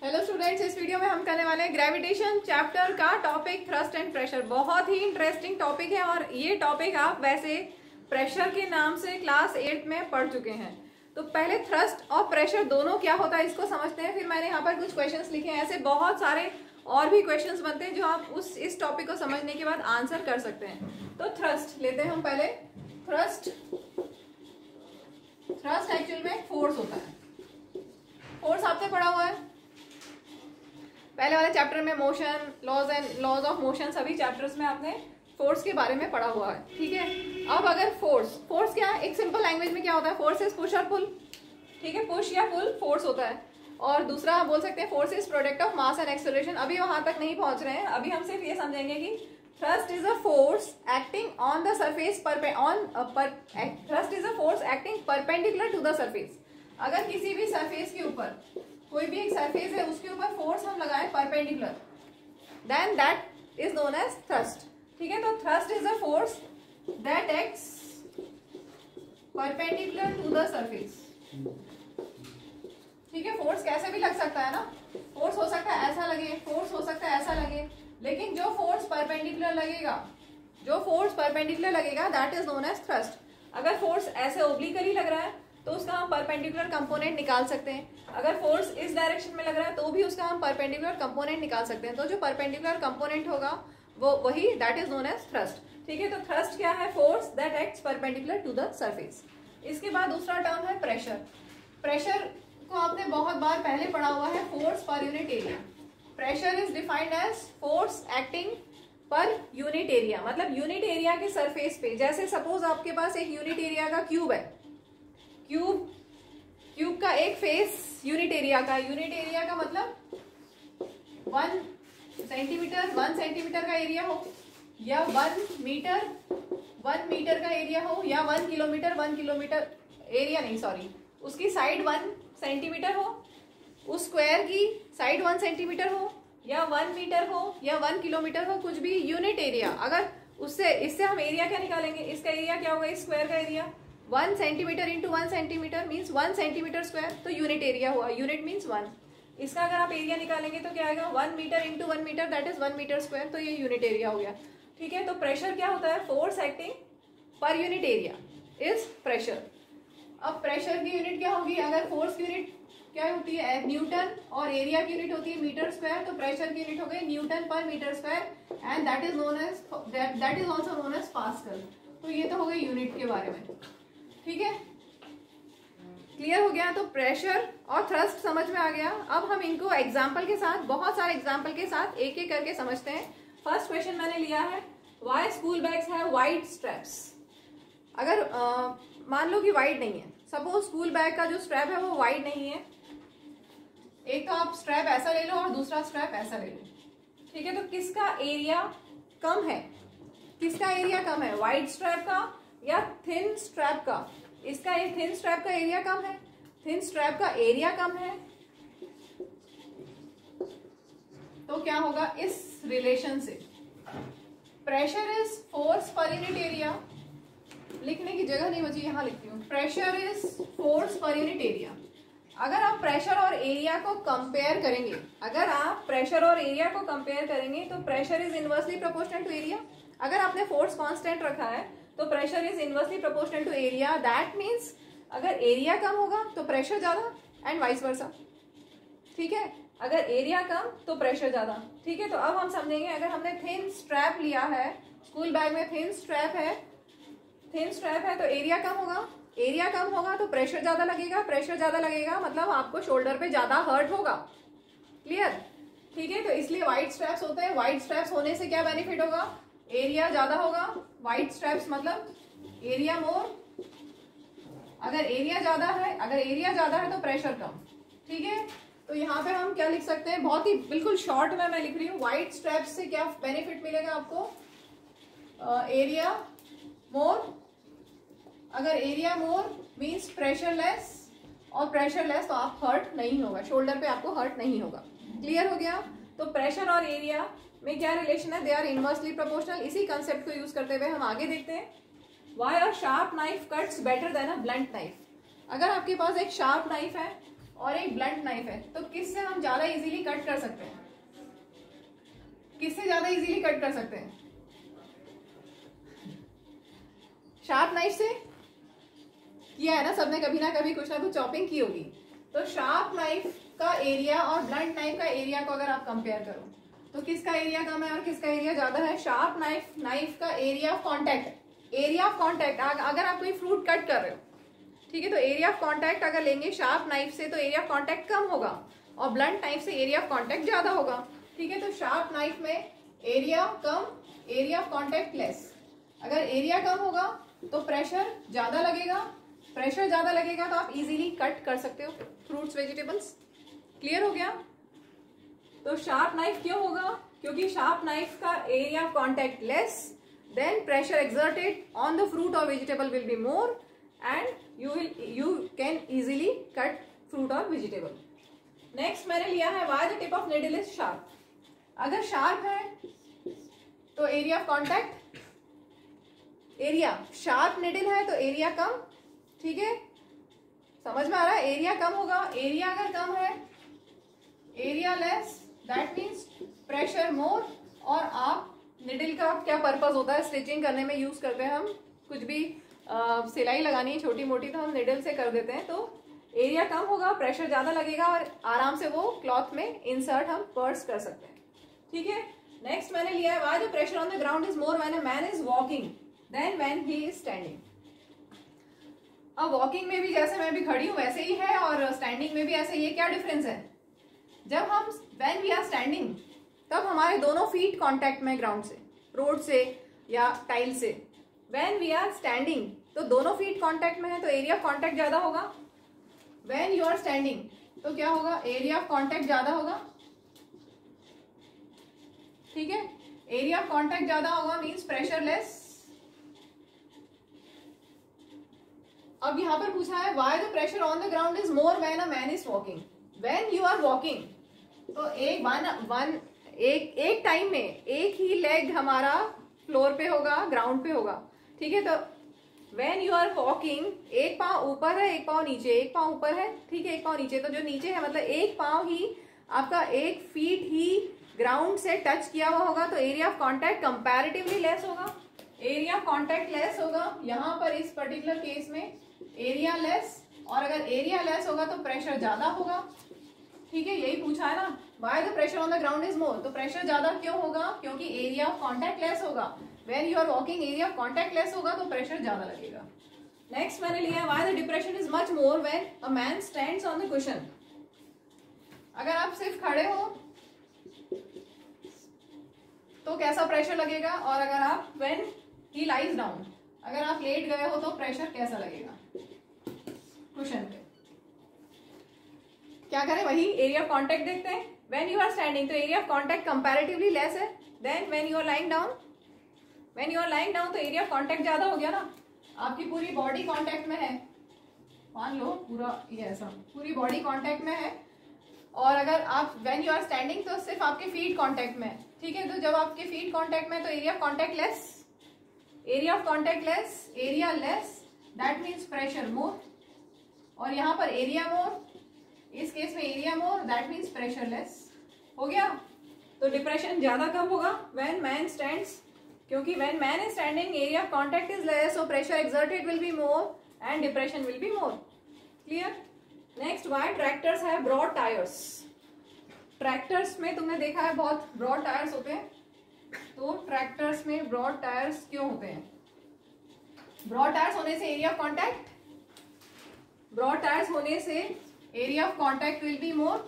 Hello students, इस video में हम करने वाले हैं ग्रेविटेशन चैप्टर का टॉपिक थ्रस्ट एंड प्रेशर। बहुत ही इंटरेस्टिंग टॉपिक है और ये टॉपिक आप वैसे प्रेशर के नाम से क्लास 8 में पढ़ चुके हैं। तो पहले थ्रस्ट और प्रेशर दोनों क्या होता है इसको समझते हैं, फिर मैंने यहाँ पर कुछ क्वेश्चंस लिखे हैं। ऐसे बहुत सारे और भी क्वेश्चंस बनते हैं जो आप इस टॉपिक को समझने के बाद आंसर कर सकते हैं। तो थ्रस्ट लेते हैं हम पहले। थ्रस्ट एक्चुअल में फोर्स होता है। फोर्स आपने पढ़ा हुआ है पहले वाले चैप्टर में, मोशन लॉज ऑफ मोशन, सभी चैप्टर्स में आपने फोर्स के बारे में पढ़ा हुआ है। ठीक है, अब अगर फोर्स क्या है, एक सिंपल लैंग्वेज में क्या होता है, फोर्स इज पुश और पुल। ठीक है, पुश या पुल फोर्स होता है। और दूसरा आप बोल सकते हैं force is product of mass and acceleration. अभी वहां तक नहीं पहुंच रहे हैं, अभी हम सिर्फ ये समझेंगे कि thrust is a force acting on the surface thrust is a force acting perpendicular to the surface. अगर किसी भी सरफेस के ऊपर, कोई भी एक सरफेस है, उसके ऊपर फोर्स हम लगाएं perpendicular, then that is known as thrust. ठीक है, तो thrust is a force that acts perpendicular to the surface. ठीक है, फोर्स कैसे भी लग सकता है ना, फोर्स हो सकता है ऐसा लगे, फोर्स हो सकता है ऐसा लगे, लेकिन जो फोर्स परपेंडिकुलर लगेगा that is known as thrust. अगर फोर्स ऐसे ओब्लिकली लग रहा है तो उसका हम परपेंडिकुलर कंपोनेंट निकाल सकते हैं। अगर फोर्स इस डायरेक्शन में लग रहा है तो भी उसका हम परपेंडिकुलर कंपोनेंट निकाल सकते हैं। तो जो परपेंडिकुलर कंपोनेंट होगा वो वही that is known as thrust. ठीक है, तो थ्रस्ट क्या है, force that acts perpendicular to the surface. इसके बाद दूसरा टर्म है प्रेशर। प्रेशर को आपने बहुत बार पहले पढ़ा हुआ है, force per unit area. Pressure is defined as force acting per unit area, मतलब यूनिट एरिया के सरफेस पे। जैसे सपोज आपके पास एक यूनिट एरिया का क्यूब है, क्यूब का एक फेस यूनिट एरिया का मतलब 1 सेंटीमीटर का एरिया हो, या 1 मीटर का एरिया हो, या 1 किलोमीटर एरिया नहीं, सॉरी, उसकी साइड 1 सेंटीमीटर हो, उस स्क्वायर की साइड 1 सेंटीमीटर हो, या 1 मीटर हो, या 1 किलोमीटर हो, कुछ भी यूनिट एरिया। अगर इससे हम एरिया क्या निकालेंगे, इसका एरिया क्या होगा, इस स्क्वायर का area 1 centimetre into 1 centimetre means 1 centimetre square, तो यूनिट एरिया हुआ, यूनिट मीन्स 1। इसका अगर आप एरिया निकालेंगे तो क्या आएगा, 1 metre into 1 metre that is 1 metre square, तो ये यूनिट एरिया हो गया। ठीक है, तो प्रेशर क्या होता है, force acting per unit area is pressure. अब प्रेशर की यूनिट क्या होगी, अगर फोर्स की यूनिट क्या होती है, न्यूटन, और एरिया की यूनिट होती है मीटर स्क्वायर, तो प्रेशर की यूनिट हो गई newton per metre square and that is also known as pascal. तो ये तो हो गई यूनिट के बारे में। ठीक है, क्लियर हो गया। तो प्रेशर और थ्रस्ट समझ में आ गया। अब हम इनको एग्जाम्पल के साथ, बहुत सारे एग्जाम्पल के साथ एक एक करके समझते हैं। फर्स्ट क्वेश्चन मैंने लिया है, why school bags have wide straps. अगर मान लो कि वाइड नहीं है, सपोज स्कूल बैग का जो स्ट्रैप है वो वाइड नहीं है, एक तो आप स्ट्रैप ऐसा ले लो और दूसरा स्ट्रैप ऐसा ले लो। ठीक है, तो किसका एरिया कम है, वाइड स्ट्रैप का या थिन स्ट्रैप का। इसका थिन स्ट्रैप का एरिया कम है, थिन स्ट्रैप का एरिया कम है, तो क्या होगा, इस रिलेशन से pressure is force per unit area, लिखने की जगह नहीं बची, यहां लिखती हूँ, pressure is force per unit area. अगर आप प्रेशर और एरिया को कंपेयर करेंगे, तो pressure is inversely proportional to area. अगर आपने फोर्स कांस्टेंट रखा है तो pressure is inversely proportional to area, that means अगर एरिया कम होगा तो प्रेशर ज्यादा एंड वाइस वर्सा। ठीक है, अगर एरिया कम तो प्रेशर ज्यादा। ठीक है, तो अब हम समझेंगे, अगर हमने थिन स्ट्रैप लिया है, स्कूल बैग में थिन स्ट्रैप है तो एरिया कम होगा तो प्रेशर ज्यादा लगेगा, मतलब आपको शोल्डर पे ज्यादा हर्ट होगा। क्लियर। ठीक है, तो इसलिए वाइड स्ट्रैप्स होते हैं। वाइड स्ट्रैप्स होने से क्या बेनिफिट होगा, एरिया ज्यादा होगा। वाइड स्ट्रैप्स मतलब एरिया मोर। अगर एरिया ज्यादा है तो प्रेशर कम। ठीक है, तो यहाँ पे हम क्या लिख सकते हैं, बहुत ही बिल्कुल शॉर्ट में मैं लिख रही हूँ, वाइड स्ट्रैप्स से क्या बेनिफिट मिलेगा आपको, एरिया मोर। अगर एरिया मोर मीन्स प्रेशर लेस, और प्रेशर लेस तो आप हर्ट नहीं होगा, शोल्डर पे आपको हर्ट नहीं होगा। क्लियर हो गया। तो प्रेशर और एरिया में क्या रिलेशन है, दे आर इनवर्सली प्रोपोर्शनल। इसी कंसेप्ट को यूज करते हुए हम आगे देखते हैं, why a sharp knife cuts better than a blunt knife. अगर आपके पास एक शार्प नाइफ है और एक ब्लंट नाइफ है, तो किससे हम ज्यादा इजीली कट कर सकते हैं? किससे ज्यादा इजीली कट कर सकते हैं? शार्प नाइफ से। किया है ना सबने, कभी ना कभी कुछ ना कुछ चॉपिंग की होगी। तो शार्प नाइफ का एरिया और ब्लंट नाइफ का एरिया को अगर आप कंपेयर करो तो किसका एरिया कम है और किसका एरिया ज्यादा है? शार्प नाइफ का एरिया ऑफ कॉन्टैक्ट, अगर आप कोई फ्रूट कट कर रहे हो, ठीक है, तो एरिया ऑफ कॉन्टैक्ट अगर लेंगे शार्प नाइफ से तो एरिया ऑफ कॉन्टैक्ट कम होगा और ब्लंट नाइफ से एरिया ऑफ कॉन्टैक्ट ज्यादा होगा। ठीक है, तो शार्प नाइफ में area come, area of contact less. अगर एरिया कम होगा तो प्रेशर ज्यादा लगेगा, प्रेशर ज्यादा लगेगा तो आप इजीली कट कर सकते हो फ्रूट्स वेजिटेबल्स। क्लियर हो गया? तो शार्प नाइफ क्यों होगा? क्योंकि शार्प नाइफ का area of contact less, then pressure exerted on the fruit और vegetable will be more and you can easily cut fruit or vegetable. Next मैंने लिया है why the tip of needle is sharp. अगर sharp है तो area of contact, area sharp needle है तो area कम। ठीक है, समझ में आ रहा है? एरिया कम होगा, एरिया अगर कम है, area less, that means pressure more. और आप निडल का क्या पर्पस होता है? स्टिचिंग करने में यूज करते हैं हम, कुछ भी सिलाई लगानी है छोटी मोटी तो हम निडल से कर देते हैं, तो एरिया कम होगा, प्रेशर ज्यादा लगेगा और आराम से वो क्लॉथ में इंसर्ट हम पर्स कर सकते हैं। ठीक है, नेक्स्ट मैंने लिया है why the pressure on the ground is more when a man is walking then when he is standing. अब वॉकिंग में भी जैसे मैं भी खड़ी हूं वैसे ही है और स्टैंडिंग में भी ऐसे ही है। क्या डिफरेंस है? जब हम व्हेन वी आर स्टैंडिंग तब हमारे दोनों फीट कांटेक्ट में ग्राउंड से, रोड से या टाइल से। व्हेन वी आर स्टैंडिंग तो दोनों फीट कांटेक्ट में है तो एरिया ऑफ कांटेक्ट ज्यादा होगा। व्हेन यू आर स्टैंडिंग तो क्या होगा? एरिया ऑफ कांटेक्ट ज्यादा होगा। ठीक है, एरिया ऑफ कांटेक्ट ज्यादा होगा मींस प्रेशर लेस। अब यहां पर पूछा है why the pressure on the ground is more when a man is walking. When you are walking तो एक टाइम में एक ही लेग हमारा फ्लोर पे होगा, ग्राउंड पे होगा। ठीक है, तो व्हेन यू आर वॉकिंग एक पांव ऊपर है एक पांव नीचे, एक पांव ऊपर है, ठीक है, एक पांव नीचे, तो जो नीचे है मतलब एक पांव ही आपका, एक फीट ही ग्राउंड से टच किया हुआ होगा तो area of contact comparatively less होगा। एरिया ऑफ कॉन्टैक्ट लेस होगा यहाँ पर इस पर्टिकुलर केस में, एरिया लेस, और अगर एरिया लेस होगा तो प्रेशर ज्यादा होगा। ठीक है, यही पूछा है ना, why the pressure on the ground is more. तो प्रेशर ज्यादा क्यों होगा? क्योंकि एरिया ऑफ कॉन्टैक्ट लेस होगा। When you are walking area of contact less होगा तो प्रेशर ज्यादा लगेगा। नेक्स्ट मैंने लिया है why the depression is much more when a man stands on the cushion. अगर आप सिर्फ खड़े हो तो कैसा प्रेशर लगेगा, और अगर आप व्हेन ही लाइज डाउन, अगर आप लेट गए हो तो प्रेशर कैसा लगेगा कुशन पे। क्या करें? वही एरिया ऑफ कांटेक्ट देखते हैं। व्हेन यू आर स्टैंडिंग तो area of contact comparatively less है, then when you are lying down, when you are lying down तो एरिया ऑफ कांटेक्ट ज्यादा हो गया ना, आपकी पूरी बॉडी कांटेक्ट में है, मान लो पूरा ये ऐसा पूरी बॉडी कांटेक्ट में है। और अगर आप व्हेन यू आर स्टैंडिंग तो सिर्फ आपके फीट कांटेक्ट में है। ठीक है, तो जब आपके फीट कांटेक्ट में तो area of contact less, area of contact less, area less, that means pressure more. और यहाँ पर एरिया मोर, इस केस में area more, that means pressure less. हो गया? तो डिप्रेशन ज्यादा कब होगा? व्हेन मैन स्टैंड्स, क्योंकि when man is standing area of contact is less, so pressure exerted will be more and depression will be more. Clear? Next, why tractors have broad tyres. Tractors में तुमने देखा है बहुत broad tyres होते हैं, तो tractors में broad tyres क्यों होते हैं? ब्रॉड टायर्स होने से area of contact, broad tyres होने से area of contact will be more.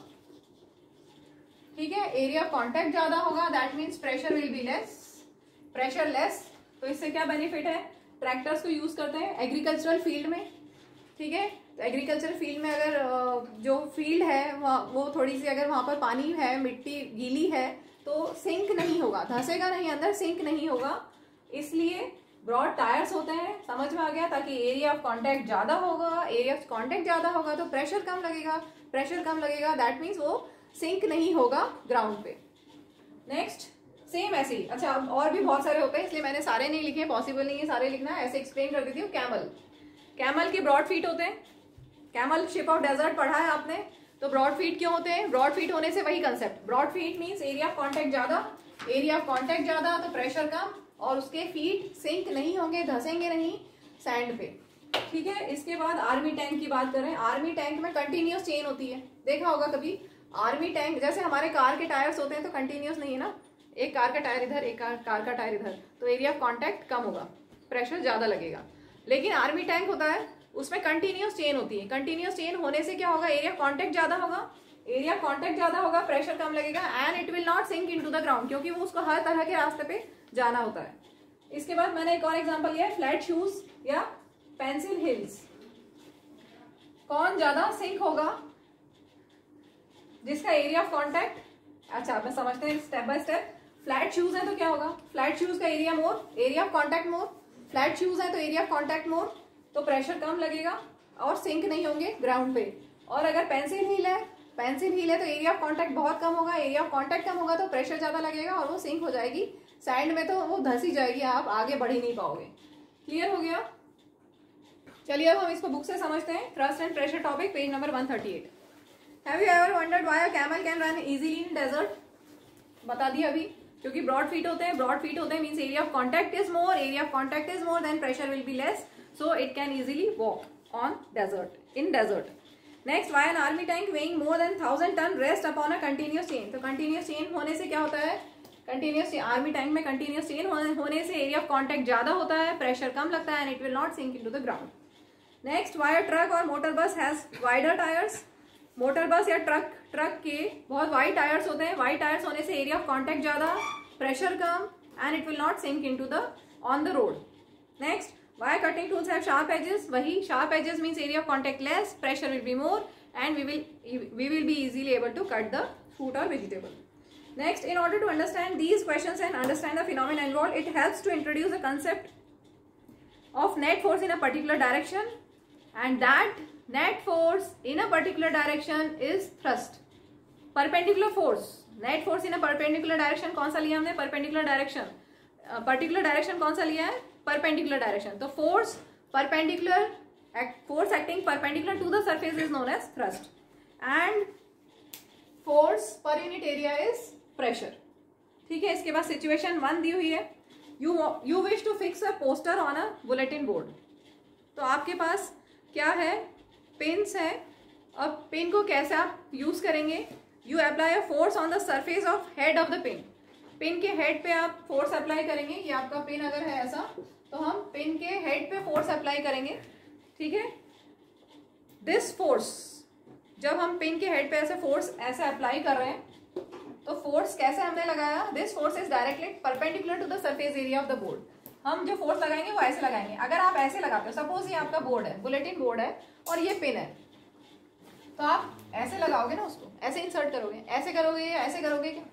ठीक है, एरिया ऑफ कांटेक्ट ज्यादा होगा, that means pressure will be less, pressure less. तो इससे क्या बेनिफिट है? ट्रैक्टर्स को यूज करते हैं एग्रीकल्चरल फील्ड में। ठीक है, तो एग्रीकल्चर फील्ड में अगर जो फील्ड है वो थोड़ी सी, अगर वहां पर पानी है, मिट्टी गीली है तो सिंक नहीं होगा, धंसेगा नहीं अंदर, सिंक नहीं होगा, इसलिए ब्रॉड टायर्स होते हैं। समझ में आ गया? ताकि एरिया ऑफ कांटेक्ट ज्यादा होगा, एरिया ऑफ कांटेक्ट ज्यादा होगा तो प्रेशर कम लगेगा, प्रेशर कम लगेगा दैट मीन्स वो सिंक नहीं होगा ग्राउंड पे। नेक्स्ट, सेम ऐसे ही, अच्छा और भी बहुत सारे होते हैं इसलिए मैंने सारे नहीं लिखे, पॉसिबल नहीं है सारे लिखना, ऐसे एक्सप्लेन कर देती हूँ। कैमल, कैमल के ब्रॉड फीट होते हैं, कैमल शेप ऑफ डेजर्ट पढ़ा है आपने, तो ब्रॉड फीट क्यों होते हैं? ब्रॉड फीट होने से वही concept, broad feet means area of contact ज्यादा, एरिया ऑफ कांटेक्ट ज्यादा तो प्रेशर कम, और उसके फीट सिंक नहीं होंगे, धसेंगे नहीं सैंड पे। ठीक है, इसके बाद आर्मी टैंक की बात करें। आर्मी टैंक में कंटिन्यूस चेन होती है, देखा होगा कभी आर्मी टैंक, जैसे हमारे कार के टायर्स होते हैं तो कंटिन्यूस नहीं है ना, एक कार का टायर इधर, एक कार का टायर इधर, तो एरिया ऑफ कांटेक्ट कम होगा, प्रेशर ज्यादा लगेगा। लेकिन आर्मी टैंक होता है उसमें कंटिन्यूस चेन होती है, कंटिन्यूस चेन होने से क्या होगा, एरिया कांटेक्ट ज्यादा होगा, एरिया कांटेक्ट ज्यादा होगा, प्रेशर कम लगेगा, and it will not sink into the ground, क्योंकि वो उसको हर तरह के रास्ते पे जाना होता है। इसके बाद मैंने एक और एग्जांपल लिया है, फ्लैट शूज या पेंसिल हिल्स। कौन ज्यादा सिंक होगा? जिसका एरिया ऑफ कांटेक्ट, अच्छा आप समझते हैं step by step. Flat shoes है तो क्या होगा, फ्लैट शूज का area more, area of contact more, flat shoes है तो एरिया ऑफ कांटेक्ट मोर, तो प्रेशर कम लगेगा और सिंक नहीं होंगे ग्राउंड पे। और अगर पेंसिल हील है, पेंसिल हील है तो एरिया ऑफ कांटेक्ट बहुत कम होगा, एरिया ऑफ कांटेक्ट कम होगा तो प्रेशर ज्यादा लगेगा और वो सिंक हो जाएगी सैंड में, तो वो धसी जाएगी, आप आगे बढ़ ही नहीं पाओगे। क्लियर हो गया? चलिए अब हम इसको बुक से समझते हैं। Thrust and pressure topic, page number 138। Have you ever wondered why a camel can run easily in desert? बता दिया अभी, क्योंकि ब्रॉड फीट होते हैं, ब्रॉड फीट होते हैं means area of contact is more, area of contact is more than pressure will be less, so it can easily walk on desert, in desert. Next, why an army tank weighing more than 1000 ton rest upon a continuous chain? तो continuous chain होने से क्या होता है, continuous army tank में continuous chain होने से area of contact ज्यादा होता है, प्रेशर कम लगता है, and it will not sink into the ground. Next, why a truck or motor bus has wider tires? Motor बस या ट्रक के बहुत वाइड टायर्स होते हैं, वाइड टायर्स होने से एरिया ऑफ कांटेक्ट ज्यादा, प्रेशर कम, and it will not sink into the on the road. Next, why cutting tools have sharp edges? वही sharp edges means area of contact less, pressure will be more, and we will be easily able to cut the fruit or vegetable. Next, in order to understand these questions and understand the phenomena involved, it helps to introduce the concept of net force in a particular direction, and that net force in a particular direction is thrust. Perpendicular force, net force in a perpendicular direction कौन सा लिया हमने? perpendicular direction. Particular direction कौन सा लिया है? Perpendicular direction. तो force perpendicular, force acting perpendicular to the surface is known as thrust, and force per unit area is pressure. ठीक है, इसके बाद सिचुएशन 1 दी हुई है, you wish to fix a poster on a bulletin board. तो आपके पास क्या है, पिन्स है। अब पिन को कैसे आप यूज करेंगे? You apply a force on the surface of head of the pin. Pin के हेड पे आप फोर्स अप्लाई करेंगे। ये आपका पिन अगर है ऐसा, तो हम पिन के हेड पे फोर्स अप्लाई करेंगे। ठीक है, दिस फोर्स, जब हम पिन के हेड पे ऐसे फोर्स ऐसे अप्लाई कर रहे हैं, तो फोर्स कैसे हमने लगाया? This force is directly perpendicular to the surface area of the board. हम जो फोर्स लगाएंगे वो ऐसे लगाएंगे। अगर आप ऐसे लगाते हो, सपोज ये आपका बोर्ड है, बुलेटिन बोर्ड है, और ये पिन है, तो आप ऐसे लगाओगे ना, उसको ऐसे इंसर्ट करोगे, ऐसे करोगे या ऐसे करोगे? क्या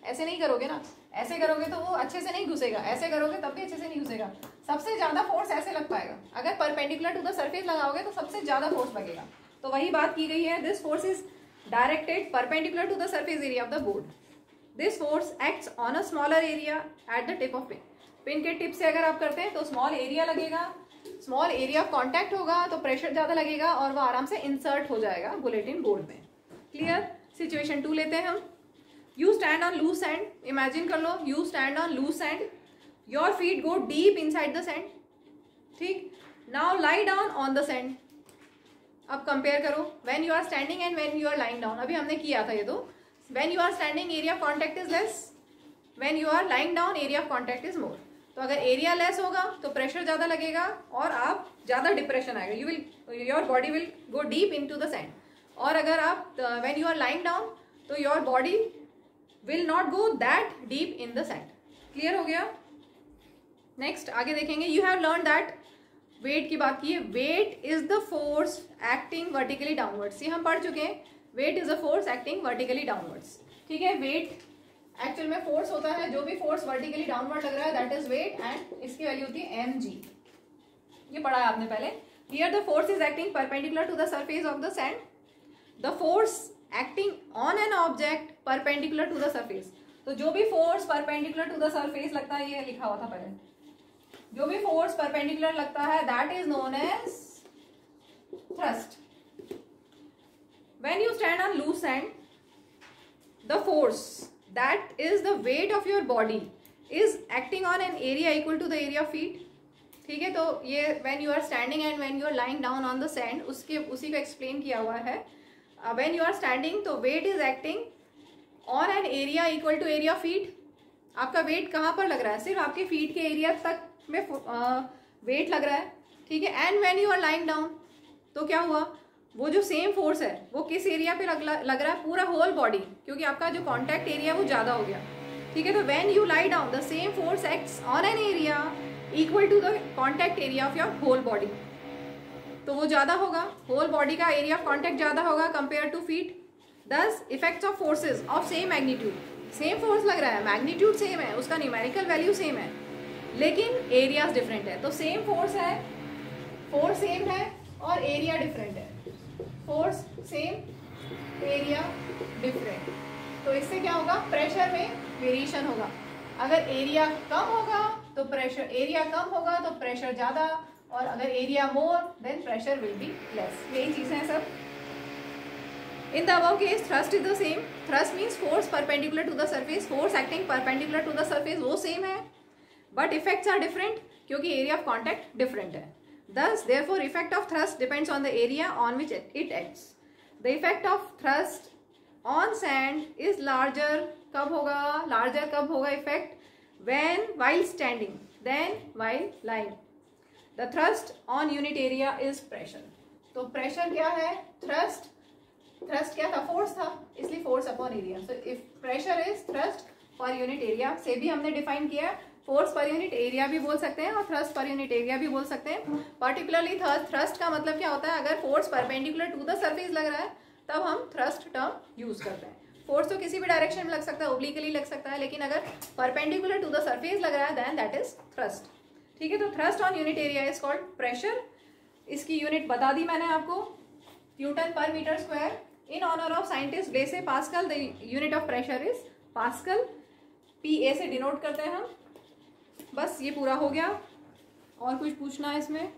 ऐसे नहीं करोगे ना, ऐसे करोगे तो वो अच्छे से नहीं घुसेगा, ऐसे करोगे तब भी अच्छे से नहीं घुसेगा। सबसे ज्यादा फोर्स ऐसे लग पाएगा। अगर परपेंडिकुलर टू द सरफेस लगाओगे तो सबसे ज्यादा फोर्स लगेगा। तो वही बात की गई है, this force is directed perpendicular to the surface area of the board. This force acts on a smaller area at the tip of pin. Pin के टिप से अगर आप करते हैं तो स्मॉल एरिया लगेगा, स्मॉल एरिया ऑफ कॉन्टैक्ट होगा, तो प्रेशर ज्यादा लगेगा और वो आराम से इंसर्ट हो जाएगा बुलेटिन बोर्ड में। क्लियर? सिचुएशन 2 लेते हैं हम। You stand on loose sand. Imagine कर लो, you stand on loose sand. Your feet go deep inside the sand. ठीक? Now lie down on the sand. अब कंपेयर करो, when you are standing and when you are lying down. अभी हमने किया था ये तो। When you are standing, area of contact is less. When you are lying down, area of contact is more. तो अगर एरिया लेस होगा तो प्रेशर ज्यादा लगेगा और आप ज्यादा डिप्रेशन आएगा, your body will go deep into the sand. और अगर आप when you are lying down, तो your body will not go that deep in the sand. Clear हो गया? नेक्स्ट आगे देखेंगे, you have learn that, weight की बात की है, weight is the force acting vertically downwards. ये हम पढ़ चुके हैं, weight is a force acting vertically downwards. ठीक है, वेट एक्चुअल में फोर्स होता है, जो भी फोर्स वर्टिकली डाउनवर्ड लग रहा है दैट इज वेट, एंड इसकी वैल्यू होती है mg। ये पढ़ा है आपने पहले। Here the force is acting perpendicular to the surface of the sand, the force acting on an object perpendicular to the surface. तो जो भी force perpendicular to the surface लगता है, ये लिखा हुआ था पहले, जो भी फोर्स परपेंडिकुलर लगता है that is known as thrust. When you stand on loose sand, the force that is the weight of your body is acting on an area equal to the area of feet. ठीक है, तो ये when you are standing and when you are lying down on the sand, उसी को explain किया हुआ है. When you are standing तो weight is acting on an area equal to area of feet. आपका वेट कहाँ पर लग रहा है? सिर्फ आपके फीट के एरिया तक में वेट लग रहा है. ठीक है, and when you are lying down तो क्या हुआ, वो जो सेम फोर्स है वो किस एरिया पे लग रहा है? पूरा होल बॉडी, क्योंकि आपका जो कॉन्टैक्ट एरिया वो ज़्यादा हो गया. ठीक है, तो when you lie down the same force acts on an area equal to the contact area of your whole body. तो वो ज़्यादा होगा, होल बॉडी का एरिया ऑफ कॉन्टैक्ट ज़्यादा होगा compare to feet. This effects of forces of same magnitude. Same force लग रहा है, मैग्नीट्यूड सेम है, उसका न्यूमेरिकल वैल्यू सेम है, लेकिन एरियाज डिफरेंट है. तो सेम फोर्स है, फोर्स सेम है और एरिया डिफरेंट है. Force same, area different. तो इससे क्या होगा? प्रेशर में वेरिएशन होगा. अगर एरिया कम होगा तो प्रेशर, एरिया कम होगा तो प्रेशर ज़्यादा, और अगर area more than pressure will be less. यही चीज़ें हैं सब. In the above case, thrust is the same. Thrust means force perpendicular to the surface. Force acting perpendicular to the surface वो same है, but effects are different क्योंकि area of contact different है. Thus, therefore, effect of thrust depends on the area on which it acts. The effect of thrust on sand is larger. कब होगा? Larger कब होगा effect? When while standing, then while lying. The thrust on unit area is pressure. तो pressure क्या है? Thrust क्या था? Force था, इसलिए force upon area. So if pressure is thrust पर यूनिट एरिया से भी हमने डिफाइन किया है. फोर्स पर यूनिट एरिया भी बोल सकते हैं और थ्रस्ट पर यूनिट एरिया भी बोल सकते हैं. पर्टिकुलरली थ्रस्ट का मतलब क्या होता है? अगर force perpendicular to the surface लग रहा है तब हम थ्रस्ट टर्म यूज करते हैं. फोर्स तो किसी भी डायरेक्शन में लग सकता है, ओब्लिकली लग सकता है, लेकिन अगर परपेंडिकुलर टू द सरफेस लग रहा है देन दैट इज थ्रस्ट. ठीक है, तो thrust on unit area is called pressure. इसकी यूनिट बता दी मैंने आपको, newton per metre square. In honor of scientist Blaise Pascal, the unit of pressure is Pascal. PA से डिनोट करते हैं हम. बस ये पूरा हो गया. और कुछ पूछना है इसमें?